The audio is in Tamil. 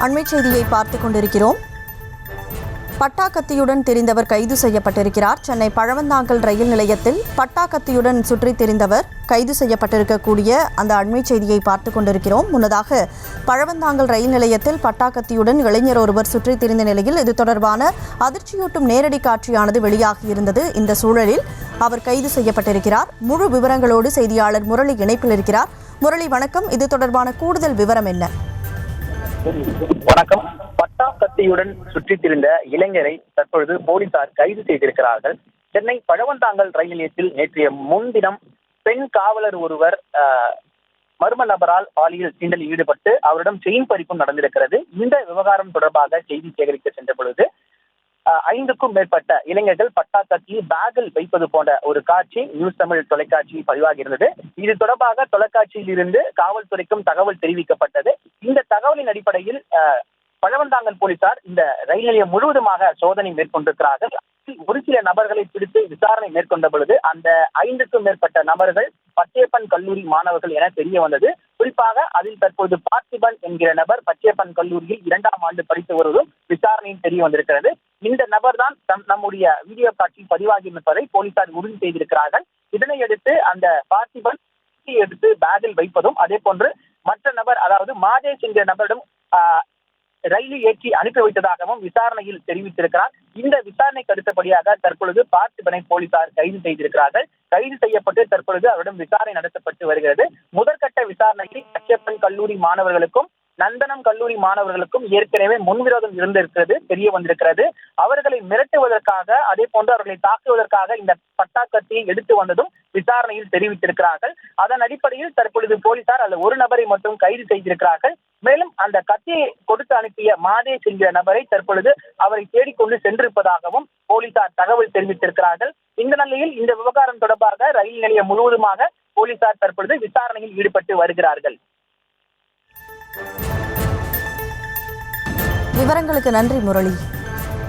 அண்மை செய்தியை பார்த்துக் கொண்டிருக்கிறோம். பட்டாக்கத்தியுடன் தெரிந்தவர் கைது செய்யப்பட்டிருக்கிறார். சென்னை பழவந்தாங்கல் ரயில் நிலையத்தில் பட்டாக்கத்தியுடன் சுற்றித் திரிந்தவர் கைது செய்யப்பட்டிருக்கக்கூடிய அந்த அண்மை செய்தியை பார்த்துக் கொண்டிருக்கிறோம். முன்னதாக பழவந்தாங்கல் ரயில் நிலையத்தில் பட்டாக்கத்தியுடன் இளைஞர் ஒருவர் சுற்றித் திரிந்த நிலையில் இது தொடர்பான அதிர்ச்சியூட்டும் நேரடி காட்சியானது வெளியாகியிருந்தது. இந்த சூழலில் அவர் கைது செய்யப்பட்டிருக்கிறார். முழு விவரங்களோடு செய்தியாளர் முரளி இணைப்பில் இருக்கிறார். முரளி, வணக்கம். இது தொடர்பான கூடுதல் விவரம் என்ன? வணக்கம். பட்டாக்கத்தியுடன் சுற்றித் திரிந்த இளைஞரை தற்பொழுது போலீசார் கைது செய்திருக்கிறார்கள். சென்னை பழவந்தாங்கல் ரயில் நிலையத்தில் நேற்றைய முன்தினம் பெண் காவலர் ஒருவர் மர்ம நபரால் பாலியல் சீண்டலில் ஈடுபட்டு அவரிடம் செயின் பறிப்பும் நடந்திருக்கிறது. இந்த விவகாரம் தொடர்பாக செய்தி சேகரிக்க சென்ற பொழுது 5க்கும் மேற்பட்ட இளைஞர்கள் பட்டாக்கத்தி பேக்கில் வைப்பது போன்ற ஒரு காட்சி நியூஸ் தமிழ் தொலைக்காட்சியில் பதிவாகி இருந்தது. இது தொடர்பாக தொலைக்காட்சியில் இருந்து காவல்துறைக்கும் தகவல் தெரிவிக்கப்பட்டது. இந்த தகவலின் அடிப்படையில் பழவந்தாங்கல் போலீசார் இந்த ரயில் நிலையம் முழுவதுமாக சோதனை மேற்கொண்டிருக்கிறார்கள். ஒரு சில நபர்களை பிடித்து விசாரணை மேற்கொண்ட பொழுது அந்த 5க்கும் மேற்பட்ட நபர்கள் பச்சையப்பன் கல்லூரி மாணவர்கள் என தெரிய வந்தது. குறிப்பாக அதில் தற்போது பார்த்திபன் என்கிற நபர் பச்சையப்பன் கல்லூரியில் 2ஆம் ஆண்டு படித்து வருவதும் விசாரணையில் தெரிய வந்திருக்கிறது. இந்த நபர் தான் நம்முடைய வீடியோ காட்சி பதிவாகி இருப்பதை போலீசார் உறுதி செய்திருக்கிறார்கள். இதனையடுத்து அந்த பார்த்திபன் எடுத்து பேக்கில் வைப்பதும் அதே போன்று மற்ற நபர், அதாவது மாதேஷ் என்கிற நபரிடம் ரயிலில் ஏற்றி அனுப்பி வைத்ததாகவும் விசாரணையில் தெரிவித்திருக்கிறார். இந்த விசாரணைக்கு அடுத்தபடியாக தற்பொழுது பார்த்திபனை போலீசார் கைது செய்திருக்கிறார்கள். கைது செய்யப்பட்டு தற்பொழுது அவரிடம் விசாரணை நடத்தப்பட்டு வருகிறது. முதற்கட்ட விசாரணையில் பச்சையப்பன் கல்லூரி மாணவர்களுக்கும் நந்தனம் கல்லூரி மாணவர்களுக்கும் ஏற்கனவே முன்விரோதம் இருந்திருக்கிறது தெரிய வந்திருக்கிறது. அவர்களை மிரட்டுவதற்காக, அதே போன்று அவர்களை தாக்குவதற்காக இந்த பட்டாக்கத்தியை எடுத்து வந்ததும் விசாரணையில் தெரிவித்திருக்கிறார்கள். அதன் அடிப்படையில் தற்பொழுது போலீசார் அந்த ஒரு நபரை மட்டும் கைது செய்திருக்கிறார்கள். மேலும் அந்த கத்தியை கொடுத்து அனுப்பிய மாதேஷ் என்கிற நபரை தற்பொழுது அவரை தேடிக்கொண்டு சென்றிருப்பதாகவும் போலீசார் தகவல் தெரிவித்திருக்கிறார்கள். இந்த நிலையில் இந்த விவகாரம் தொடர்பாக ரயில் நிலையம் முழுவதுமாக போலீசார் தற்பொழுது விசாரணையில் ஈடுபட்டு வருகிறார்கள். விவரங்களுக்கு நன்றி முரளி.